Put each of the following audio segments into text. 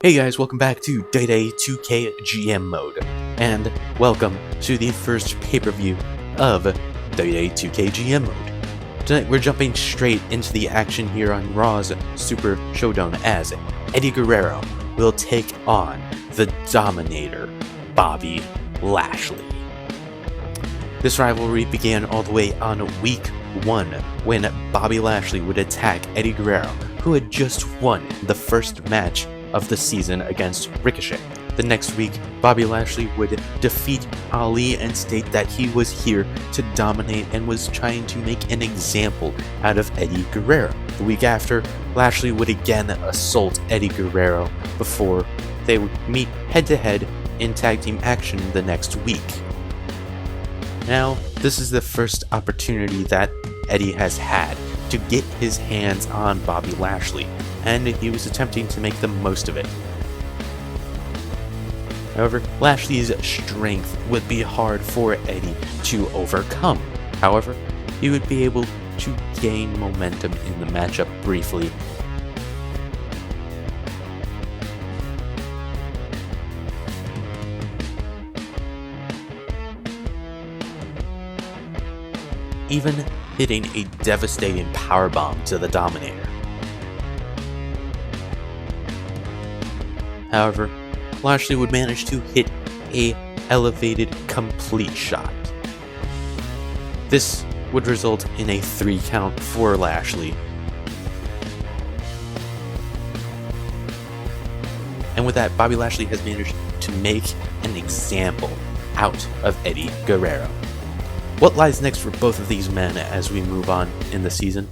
Hey guys, welcome back to Day 2K GM mode, and welcome to the first pay-per-view of Day 2K GM mode. Tonight we're jumping straight into the action here on Raw's Super Showdown as Eddie Guerrero will take on the Dominator, Bobby Lashley. This rivalry began all the way on week 1 when Bobby Lashley would attack Eddie Guerrero, who had just won the first match of the season against Ricochet. The next week, Bobby Lashley would defeat Ali and state that he was here to dominate and was trying to make an example out of Eddie Guerrero. The week after, Lashley would again assault Eddie Guerrero before they would meet head-to-head in tag team action the next week. Now, this is the first opportunity that Eddie has had to get his hands on Bobby Lashley, and he was attempting to make the most of it. However, Lashley's strength would be hard for Eddie to overcome. However, he would be able to gain momentum in the matchup briefly. Even hitting a devastating powerbomb to the Dominator. However, Lashley would manage to hit a elevated complete shot. This would result in a 3 count for Lashley. And with that, Bobby Lashley has managed to make an example out of Eddie Guerrero. What lies next for both of these men as we move on in the season?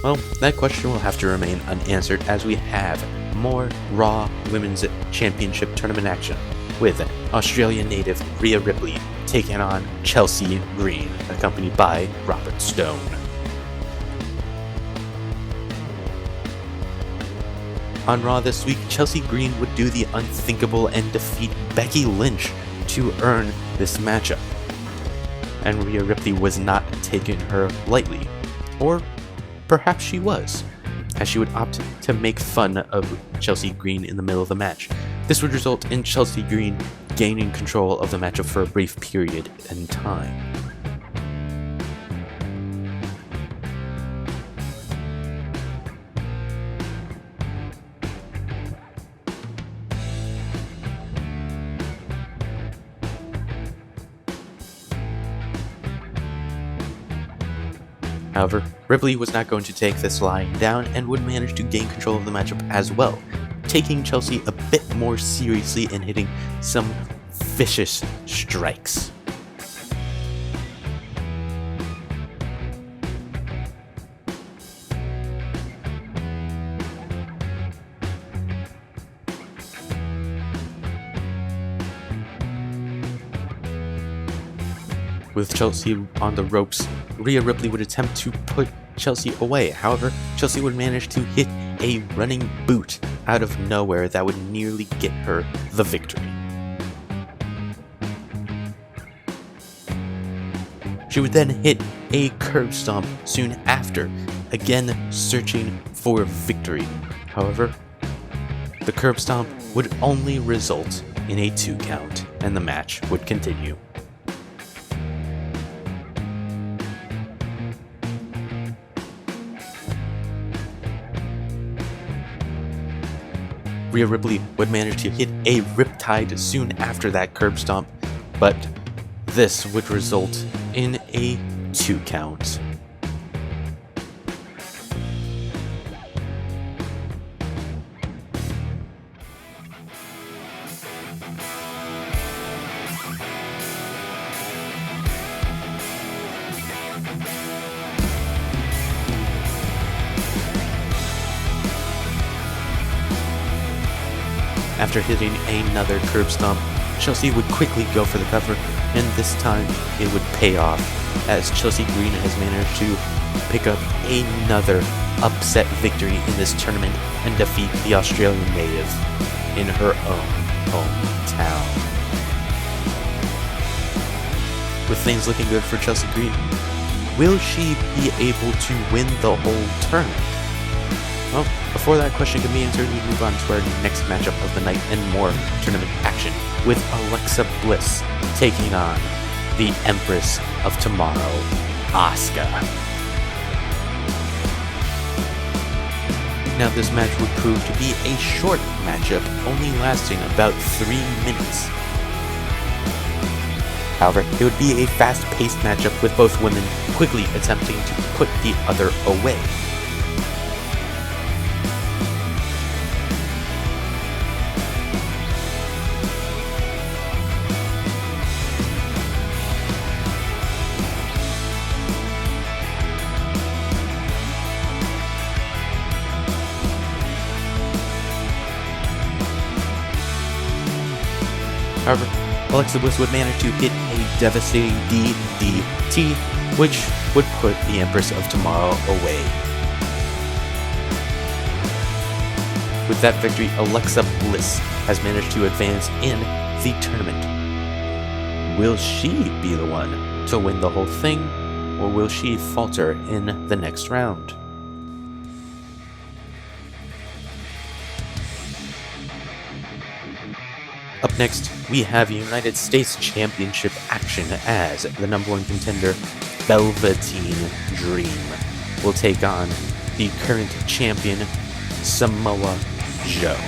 Well, that question will have to remain unanswered as we have more Raw Women's Championship Tournament action, with Australian native Rhea Ripley taking on Chelsea Green, accompanied by Robert Stone. On Raw this week, Chelsea Green would do the unthinkable and defeat Becky Lynch to earn this matchup. And Rhea Ripley was not taking her lightly, or perhaps she was, as she would opt to make fun of Chelsea Green in the middle of the match. This would result in Chelsea Green gaining control of the matchup for a brief period in time. However, Ripley was not going to take this lying down and would manage to gain control of the matchup as well, taking Chelsea a bit more seriously and hitting some vicious strikes. With Chelsea on the ropes, Rhea Ripley would attempt to put Chelsea away. However, Chelsea would manage to hit a running boot out of nowhere that would nearly get her the victory. She would then hit a curb stomp soon after, again searching for victory. However, the curb stomp would only result in a 2 count, and the match would continue. Rhea Ripley would manage to hit a riptide soon after that curb stomp, but this would result in a 2 count. After hitting another curb stomp, Chelsea would quickly go for the cover, and this time it would pay off, as Chelsea Green has managed to pick up another upset victory in this tournament and defeat the Australian native in her own hometown. With things looking good for Chelsea Green, will she be able to win the whole tournament? Well, before that question can be answered, we move on to our next matchup of the night and more tournament action with Alexa Bliss taking on the Empress of Tomorrow, Asuka. Now this match would prove to be a short matchup, only lasting about 3 minutes. However, it would be a fast-paced matchup with both women quickly attempting to put the other away. However, Alexa Bliss would manage to hit a devastating DDT, which would put the Empress of Tomorrow away. With that victory, Alexa Bliss has managed to advance in the tournament. Will she be the one to win the whole thing, or will she falter in the next round? Up next, we have United States Championship action as the #1 contender, Velveteen Dream, will take on the current champion, Samoa Joe.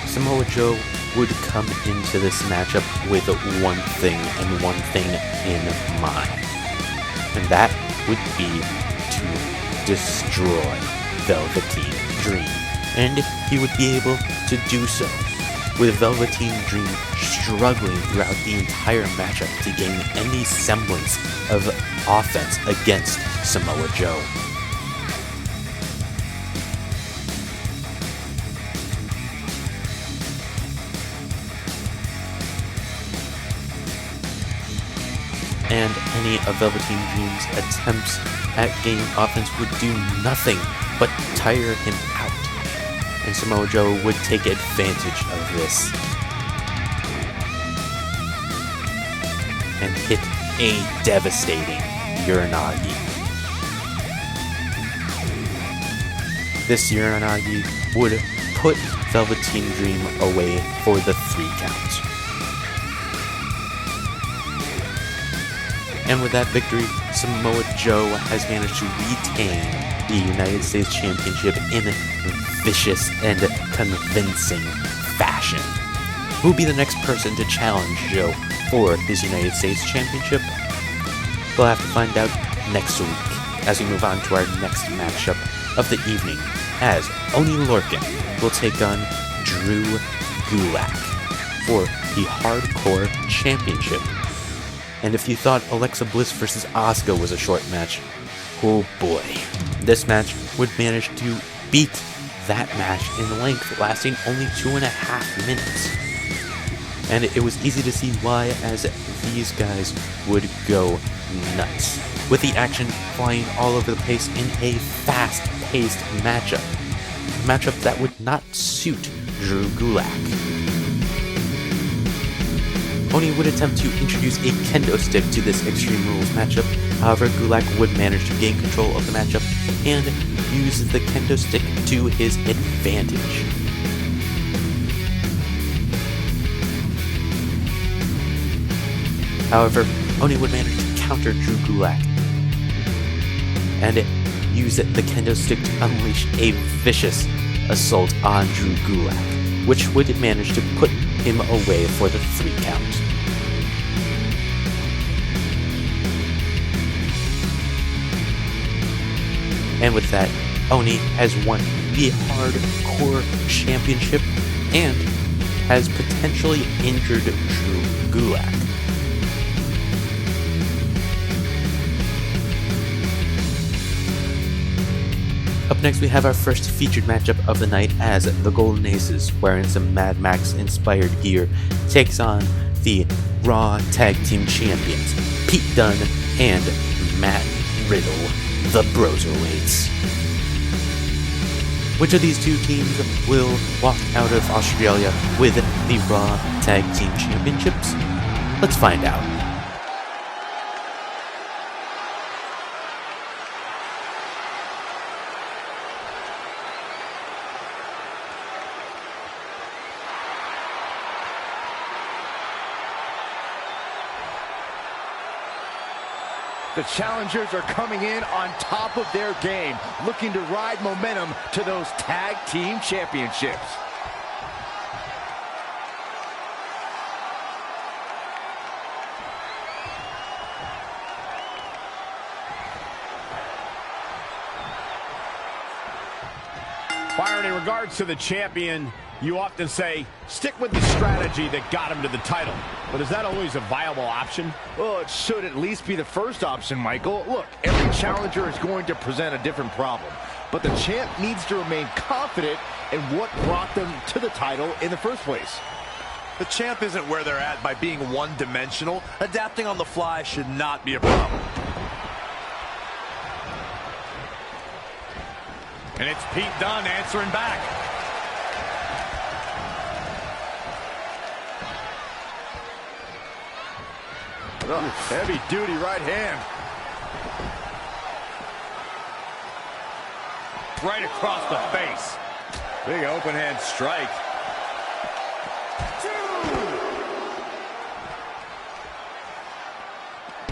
Samoa Joe would come into this matchup with one thing and one thing in mind, and that would be to destroy Velveteen Dream. And he would be able to do so, with Velveteen Dream struggling throughout the entire matchup to gain any semblance of offense against Samoa Joe. And any of Velveteen Dream's attempts at gaining offense would do nothing but tire him out. And Samoa Joe would take advantage of this and hit a devastating Uranagi. This Uranagi would put Velveteen Dream away for the 3 count. And with that victory, Samoa Joe has managed to retain the United States Championship in vicious and convincing fashion. Who will be the next person to challenge Joe for his United States Championship? We'll have to find out next week as we move on to our next matchup of the evening, as Oni Lorcan will take on Drew Gulak for the Hardcore Championship. And if you thought Alexa Bliss versus Asuka was a short match, oh boy, this match would manage to beat that match in length, lasting only 2.5 minutes. And it was easy to see why, as these guys would go nuts, with the action flying all over the place in a fast-paced matchup. A matchup that would not suit Drew Gulak. Oni would attempt to introduce a kendo stick to this Extreme Rules matchup, however Gulak would manage to gain control of the matchup and use the kendo stick to his advantage. However, Oni would manage to counter Drew Gulak and use the kendo stick to unleash a vicious assault on Drew Gulak, which would manage to put him away for the 3 count. And with that, Oni has won the Hardcore Championship and has potentially injured Drew Gulak. Up next, we have our first featured matchup of the night as the Golden Aces, wearing some Mad Max inspired gear, takes on the Raw Tag Team Champions, Pete Dunne and Matt Riddle, the Broserweights. Which of these two teams will walk out of Australia with the Raw Tag Team Championships? Let's find out. The challengers are coming in on top of their game, looking to ride momentum to those tag team championships. Byron, in regards to the champion, you often say, stick with the strategy that got him to the title. But is that always a viable option? Well, it should at least be the first option, Michael. Look, every challenger is going to present a different problem. But the champ needs to remain confident in what brought them to the title in the first place. The champ isn't where they're at by being one-dimensional. Adapting on the fly should not be a problem. And it's Pete Dunne answering back. Oh, heavy-duty right hand. Right across the face. Big open hand strike.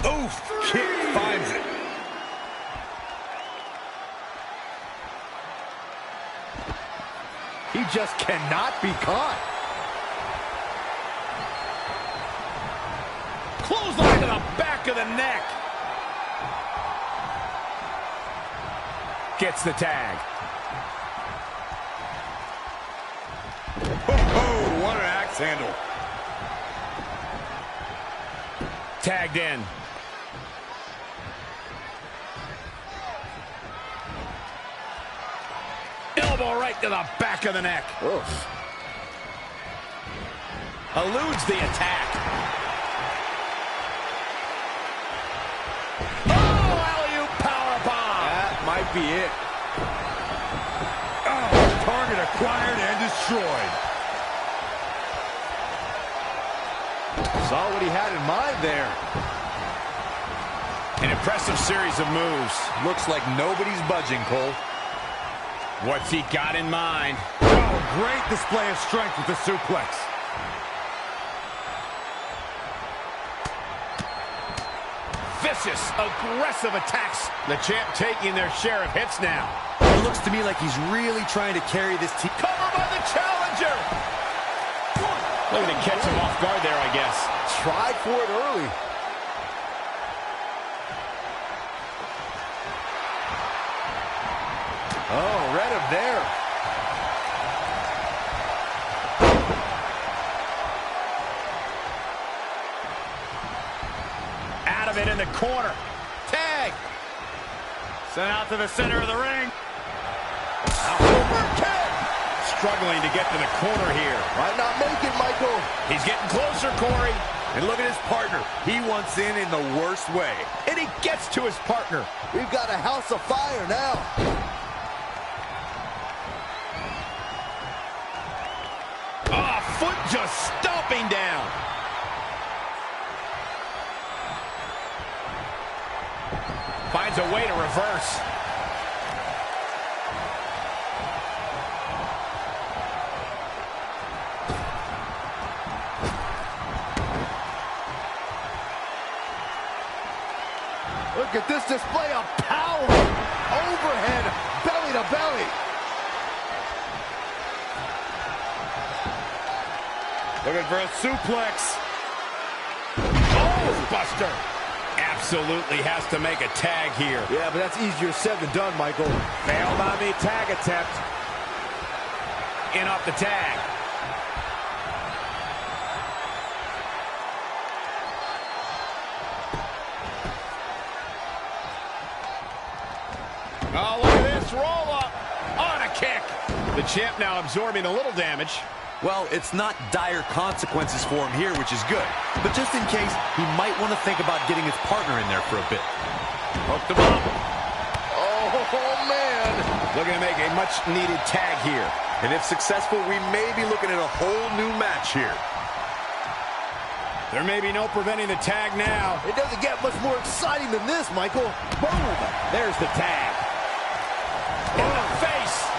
Oof, kick finds it. He just cannot be caught. Clothesline to the back of the neck. Gets the tag. Oh, what an axe handle. Tagged in. Elbow right to the back of the neck. Oof. Eludes the attack. Oh, alley-oop powerbomb. That might be it. Oh, target acquired and destroyed. Saw what he had in mind there. An impressive series of moves. Looks like nobody's budging, Cole. What's he got in mind? Oh, great display of strength with the suplex. Vicious, aggressive attacks. The champ taking their share of hits now. It looks to me like he's really trying to carry this team. Cover by the challenger. Looking to catch him off guard there, I guess. Tried for it early. Oh, read him there. Out of it in the corner. Tag. Sent out to the center of the ring. Overkick. Struggling to get to the corner here. Might not make it, Michael. He's getting closer, Corey. And look at his partner. He wants in the worst way. And he gets to his partner. We've got a house of fire now. Oh, foot just stomping down. Finds a way to reverse. Look at this display of power. Overhead, belly to belly. Looking for a suplex. Oh, Buster. Absolutely has to make a tag here. Yeah, but that's easier said than done, Michael. Failed on the tag attempt. In off the tag. Oh, look at this roll up on a kick. The champ now absorbing a little damage. Well, it's not dire consequences for him here, which is good. But just in case, he might want to think about getting his partner in there for a bit. Hooked him up. Oh, man. Looking to make a much-needed tag here. And if successful, we may be looking at a whole new match here. There may be no preventing the tag now. It doesn't get much more exciting than this, Michael. Boom! There's the tag. In the face.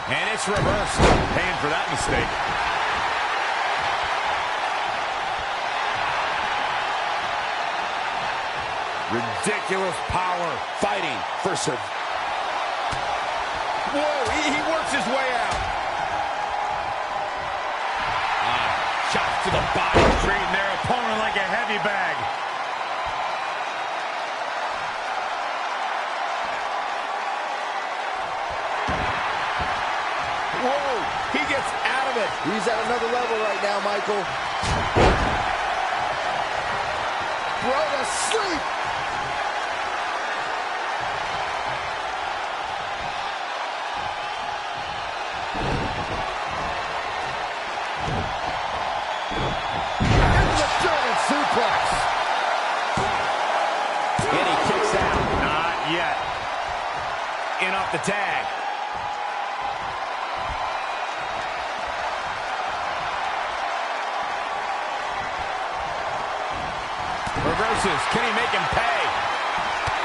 And it's It's reversed. Paying for that mistake. Ridiculous power. Fighting for some. Whoa, he works his way out. Shots to the body, treating their opponent like a heavy bag. Whoa, he gets out of it. He's at another level right now, Michael. Bro to sleep. Into the German suplex. And he kicks out. Not yet. In off the tag. Reverses. Can he make him pay?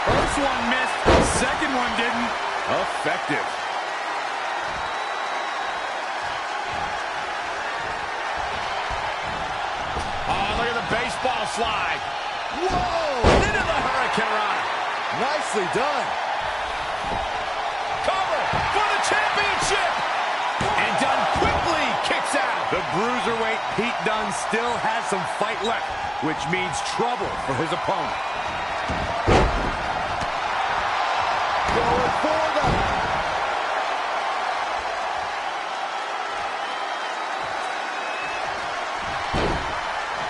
First one missed. Second one didn't. Effective. Oh, look at the baseball slide. Whoa! Into the Hurricanrana. Nicely done. Cover for the championship. And Dunne quickly kicks out. The bruiserweight Pete Dunne still has some fight left, which means trouble for his opponent. Going for them.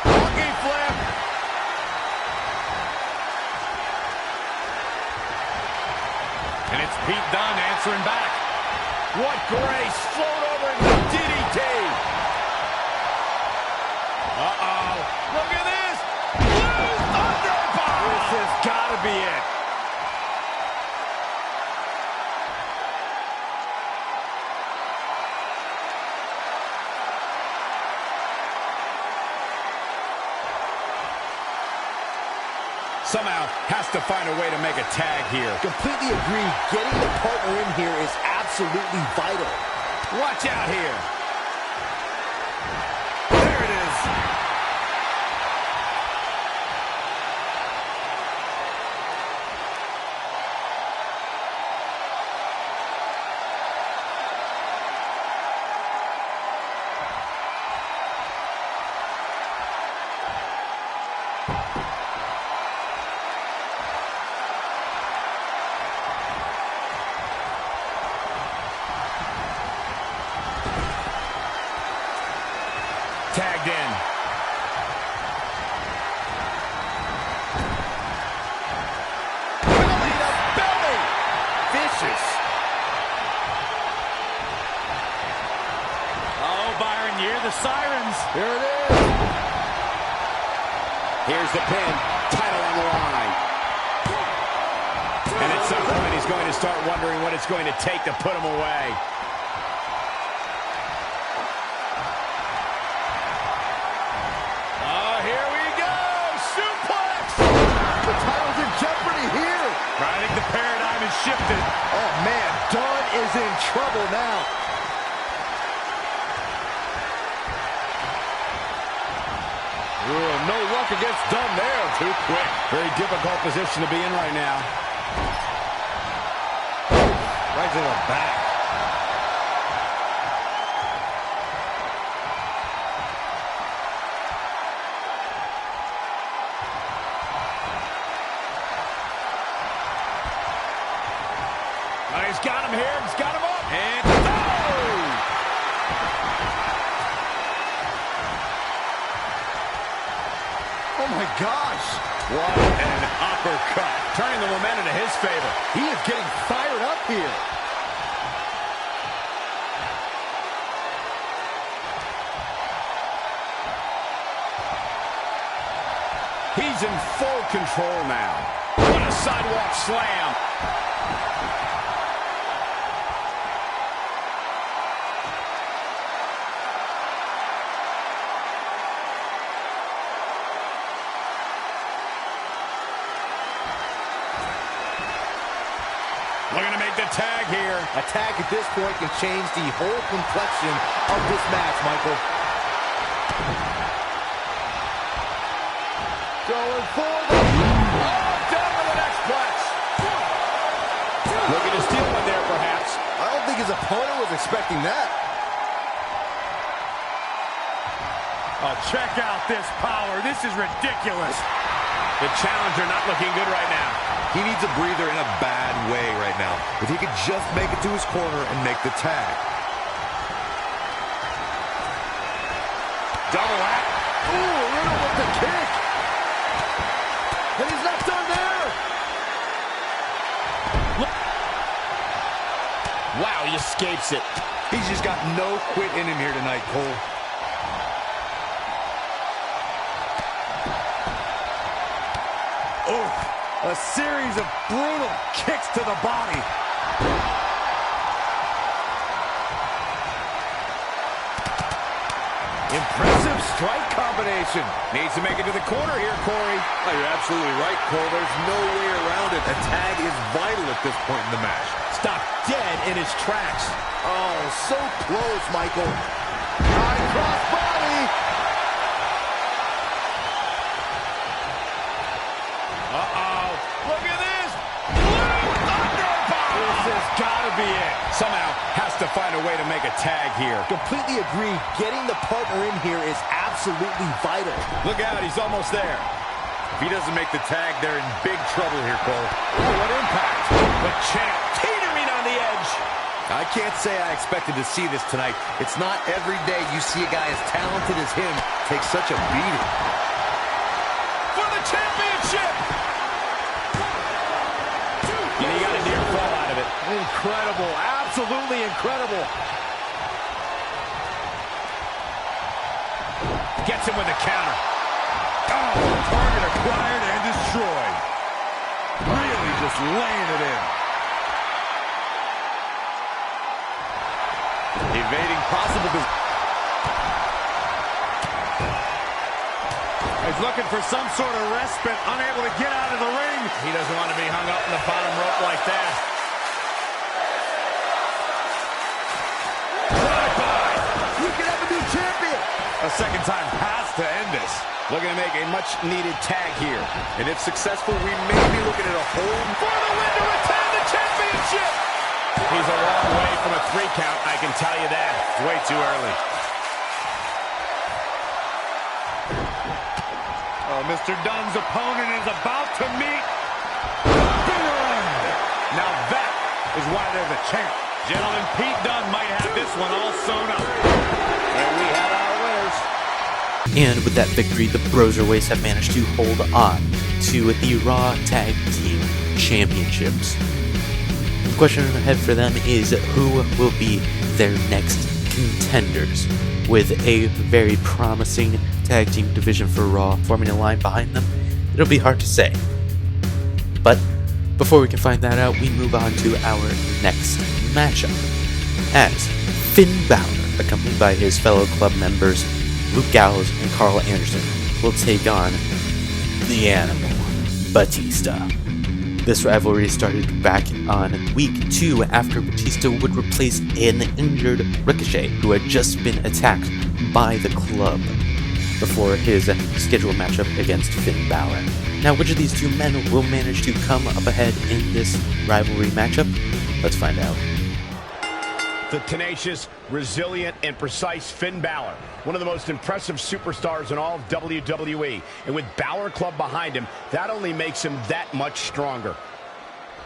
Monkey flip. And it's Pete Dunne answering back. What grace. Float over into DDT. Uh-oh. Look at this. Blue Thunderbomb. This has got to be it. Somehow has to find a way to make a tag here. Completely agree. Getting the partner in here is absolutely vital. Watch out here. There it is. Tagged in. Belly to belly. Vicious. Oh, Byron, you hear the sirens. Here it is. Here's the pin. Title on the line. And at some point, he's going to start wondering what it's going to take to put him away. I think the paradigm has shifted. Oh, man, Dunne is in trouble now. Ooh, no luck against Dunne there. Too quick. Very difficult position to be in right now. Right to the back. He's got him here. He's got him up. And Oh, my gosh. what an uppercut. Turning the momentum to his favor. He is getting fired up here. He's in full control now. What a sidewalk slam. Looking to make the tag here. A tag at this point can change the whole complexion of this match, Michael. Going for the... Down to the next plex. Looking to steal one there, perhaps. I don't think his opponent was expecting that. Oh, check out this power. This is ridiculous. The challenger not looking good right now. He needs a breather in a bad way right now. If he could just make it to his corner and make the tag. Double act. Ooh, Riddle with the kick. And he's not done there. Wow, he escapes it. He's just got no quit in him here tonight, Cole. A series of brutal kicks to the body. Impressive strike combination. Needs to make it to the corner here, Corey. Oh, you're absolutely right, Cole. There's no way around it. A tag is vital at this point in the match. Stopped dead in his tracks. Oh, so close, Michael. High cross body. Uh-oh. Look at this. Blue Thunderbomb. This has got to be it. Somehow has to find a way to make a tag here. Completely agree. Getting the partner in here is absolutely vital. Look out, he's almost there. If he doesn't make the tag, they're in big trouble here, Cole. Oh, what impact. The champ teetering on the edge. I can't say I expected to see this tonight. It's not every day you see a guy as talented as him take such a beating. For the championship. And he got a near fall out of it. Incredible. Absolutely incredible. Gets him with the counter. Oh, target acquired and destroyed. Really just laying it in. Evading possible... He's looking for some sort of respite, unable to get out of the ring. He doesn't want to be hung up in the bottom rope like that. Drive-by. You can have a new champion. A second time has to end this. Looking to make a much-needed tag here. And if successful, we may be looking at a hold. For the win to retain the championship. He's a long way from a 3 count, I can tell you that. It's way too early. Oh, Mr. Dunn's opponent is about to meet Big Red. Now that is why they're the champ. Gentlemen, Pete Dunne might have this one all sewn up. And we have our winners. And with that victory, the Broserweights have managed to hold on to the Raw Tag Team Championships. The question ahead for them is who will be their next contenders. With a very promising tag team division for Raw forming a line behind them, it'll be hard to say. But before we can find that out, we move on to our next matchup, as Finn Balor, accompanied by his fellow club members Luke Gallows and Carl Anderson, will take on the Animal, Batista. This rivalry started back on week 2 after Batista would replace an injured Ricochet, who had just been attacked by the club, before his scheduled matchup against Finn Balor. Now, which of these two men will manage to come up ahead in this rivalry matchup? Let's find out. The tenacious, resilient, and precise Finn Balor, one of the most impressive superstars in all of WWE. And with Balor Club behind him, that only makes him that much stronger.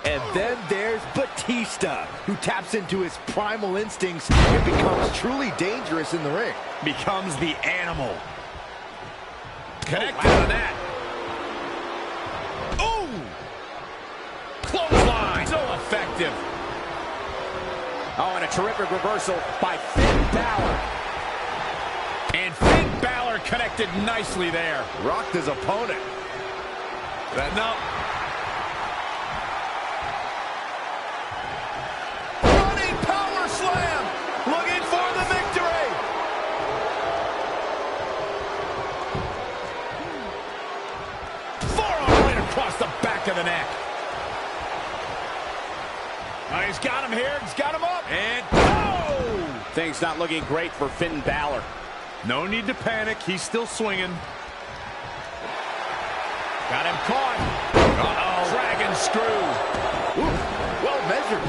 And then there's Batista, who taps into his primal instincts and becomes truly dangerous in the ring. Becomes the Animal. Connected on that. Oh! Clothesline. So effective. Oh, and a terrific reversal by Finn Balor. And Finn Balor connected nicely there. Rocked his opponent. No. Running power slam. Looking for the victory. Forearm right across the back of the neck. He's got him here. He's got him up. And oh! Things not looking great for Finn Balor. No need to panic. He's still swinging. Got him caught. Uh-oh. Dragon screw. Ooh, well measured.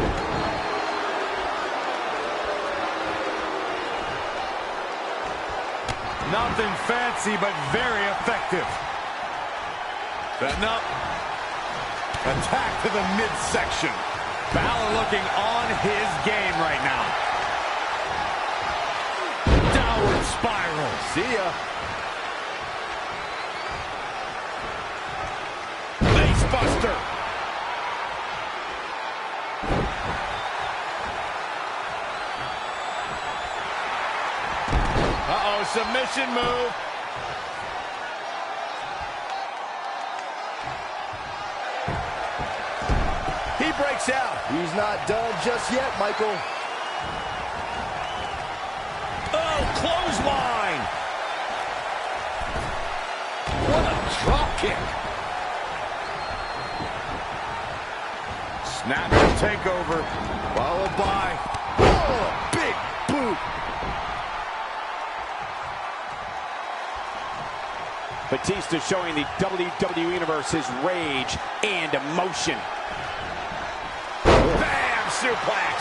Nothing fancy, but very effective. Setting up. Attack to the midsection. Balor looking on his game right now. Downward spiral. See ya. Face buster. Uh-oh, submission move. He breaks out. He's not done just yet, Michael. Oh, clothesline. What a drop kick. Snapper takeover. Followed by, oh, big boot. Batista showing the WWE Universe his rage and emotion. Bam! Suplex.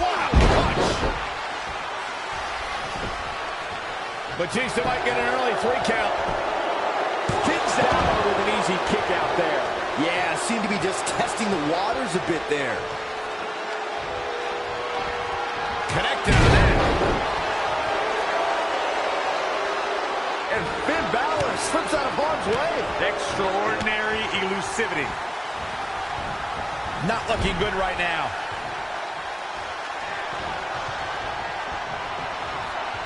Wow! Punch. Batista might get an early 3 count. Kicks out with an easy kick out there. Yeah, seemed to be just testing the waters a bit there. Connected on that. And Finn Balor slips out of harm's way. Extraordinary elusivity. Not looking good right now.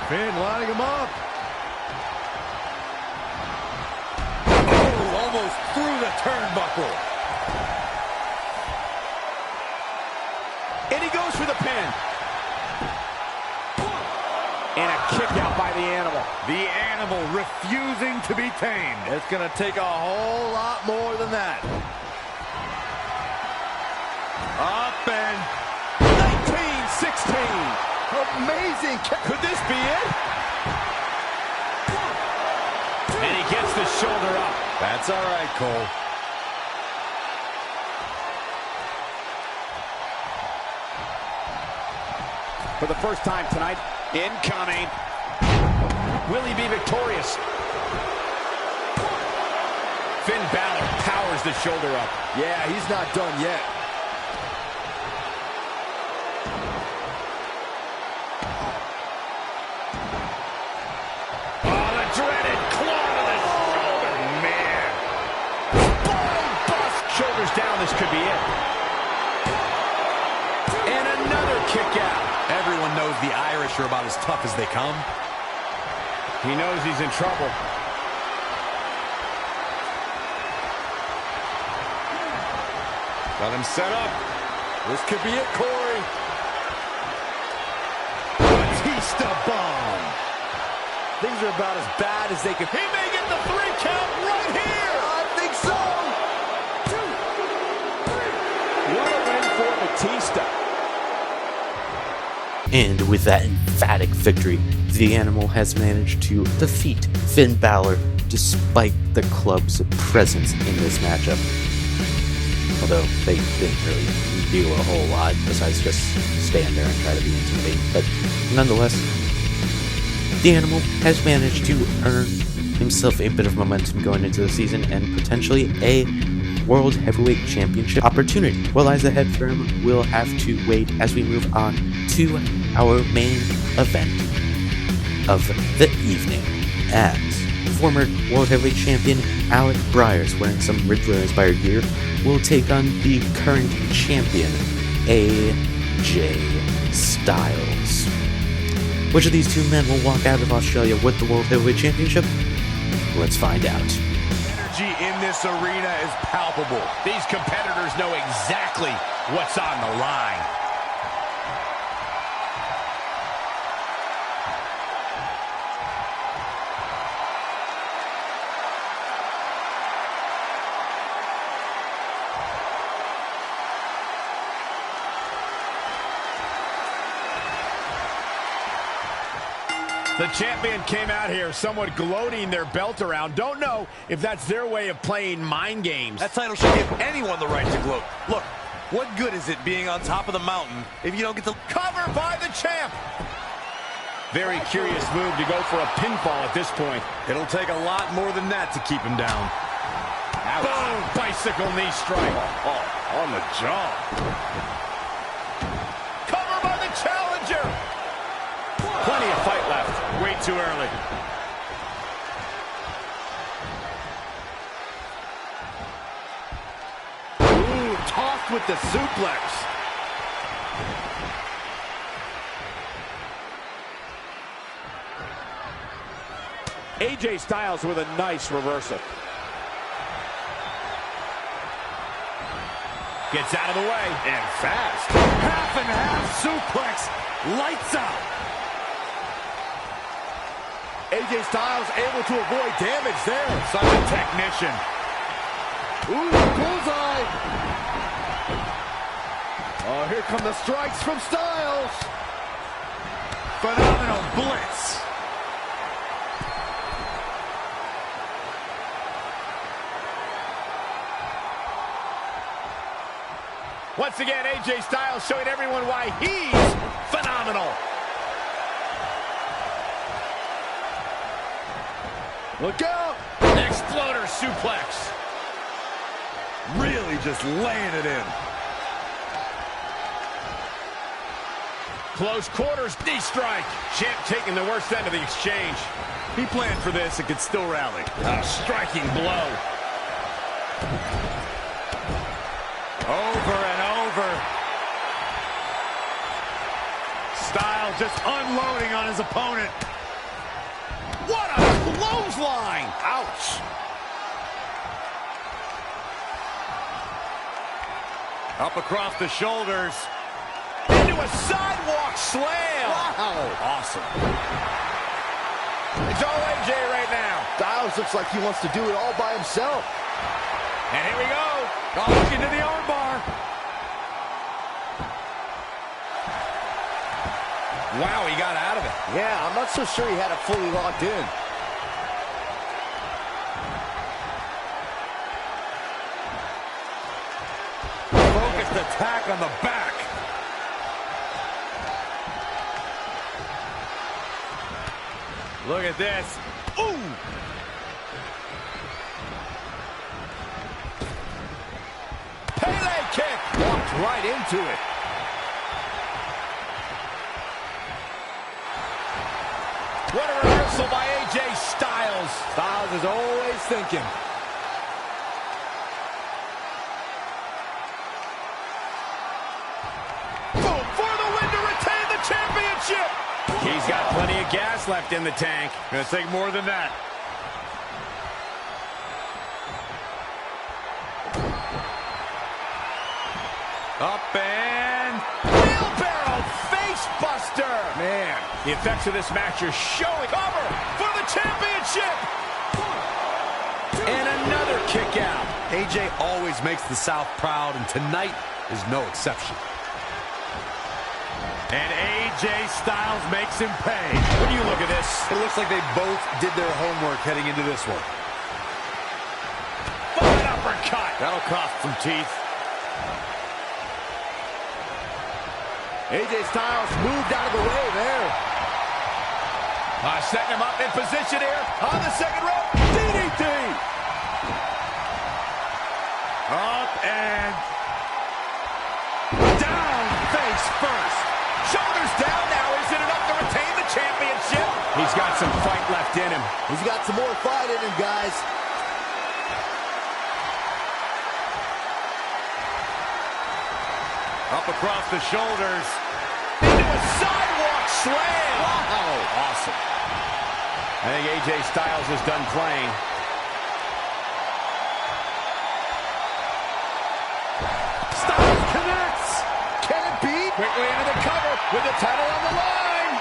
Finn lining him up. Oh, almost through the turnbuckle. And he goes for the pin. And a kick out by the Animal. The Animal refusing to be tamed. It's going to take a whole lot more than that. Up and 19-16. Amazing. Could this be it? And he gets the shoulder up. That's all right, Cole. For the first time tonight, Incoming. Will he be victorious? Finn Balor powers the shoulder up. Yeah, he's not done yet. Oh, the dreaded claw to the shoulder. Man. Spine bust. Shoulders down. This could be it. And another kick out. Everyone knows the Irish are about as tough as they come. He knows he's in trouble. Got him set up. This could be it, Corey. Batista bomb. Things are about as bad as they could. He may get the 3 count right here. I think so. 2, 3. What a win for Batista. And with that emphatic victory, the Animal has managed to defeat Finn Balor despite the club's presence in this matchup. Although they didn't really do a whole lot besides just stand there and try to be intimidating. But nonetheless, the Animal has managed to earn himself a bit of momentum going into the season and potentially a World Heavyweight Championship opportunity. What lies ahead for him, we'll have to wait as we move on to our main event of the evening, as former World Heavyweight Champion Alec Bryers, wearing some Riddler-inspired gear, will take on the current champion, AJ Styles. Which of these two men will walk out of Australia with the World Heavyweight Championship? Let's find out. Energy in this arena is palpable. These competitors know exactly what's on the line. The champion came out here somewhat gloating their belt around. Don't know if that's their way of playing mind games. That title should give anyone the right to gloat. Look, what good is it being on top of the mountain if you don't get to Cover by the champ. Very curious move to go for a pinfall at this point. It'll take a lot more than that to keep him down. Boom! Bicycle knee strike. On the jaw. Cover by the challenger. Plenty of fight left. Way too early. Ooh, tossed with the suplex. AJ Styles with a nice reversal. Gets out of the way. And fast. Half and half suplex. Lights out. AJ Styles able to avoid damage there. Such a technician. Ooh, bullseye. Oh, here come the strikes from Styles. Phenomenal blitz. Once again, AJ Styles showing everyone why he's phenomenal. Look out. Exploder suplex. Really just laying it in. Close quarters, knee strike. Champ taking the worst end of the exchange. He planned for this and could still rally. A striking blow. Over and over. Styles just unloading on his opponent. What a clothesline! Ouch! Up across the shoulders. Into a sidewalk slam! Wow. Awesome. It's all AJ right now. Styles looks like he wants to do it all by himself. And here we go. Oh, look into the armbar. Wow, he got out of it. Yeah, I'm not so sure he had it fully locked in. Focused attack on the back. Look at this. Ooh! Pele kick. Walked right into it. What a reversal by AJ Styles. Styles is always thinking. Boom, for the win to retain the championship. He's got plenty of gas left in the tank. Gonna take more than that. Up and wheelbarrow face buster. Man, the effects of this match are showing. Cover for the championship. And another kick out. AJ always makes the South proud, and tonight is no exception. And AJ Styles makes him pay. When you look at this, It looks like they both did their homework heading into this one. an uppercut. That'll cost some teeth. AJ Styles moved out of the way there. Setting him up in position here on the second rope. DDT. Up and down face first. Shoulders down now. Is it enough to retain the championship? He's got some fight left in him. He's got some more fight in him, guys. Up across the shoulders. Into a sidewalk slam. Wow. Awesome. I think AJ Styles is done playing. Styles connects. Can it be? Quickly into the cover with the title on the line.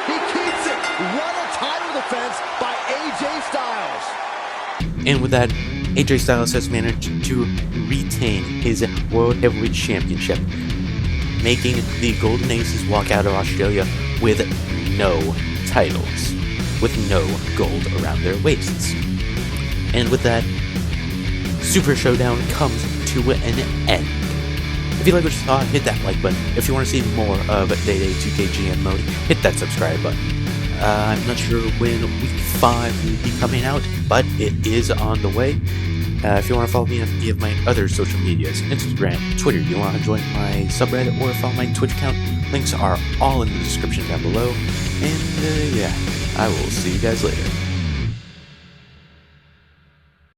He keeps it. What a title defense by AJ Styles. And with that, AJ Styles has managed to retain his World Heavyweight Championship. making the Golden Aces walk out of Australia with no titles, with no gold around their waists. And with that, Super Showdown comes to an end. If you like what you saw, hit that like button. If you want to see more of Day-Day 2K GM mode, hit that subscribe button. I'm not sure when week 5 will be coming out, but it is on the way. If you want to follow me on any of my other social medias, Instagram, Twitter, you want to join my subreddit or follow my Twitch account, links are all in the description down below. And yeah, I will see you guys later.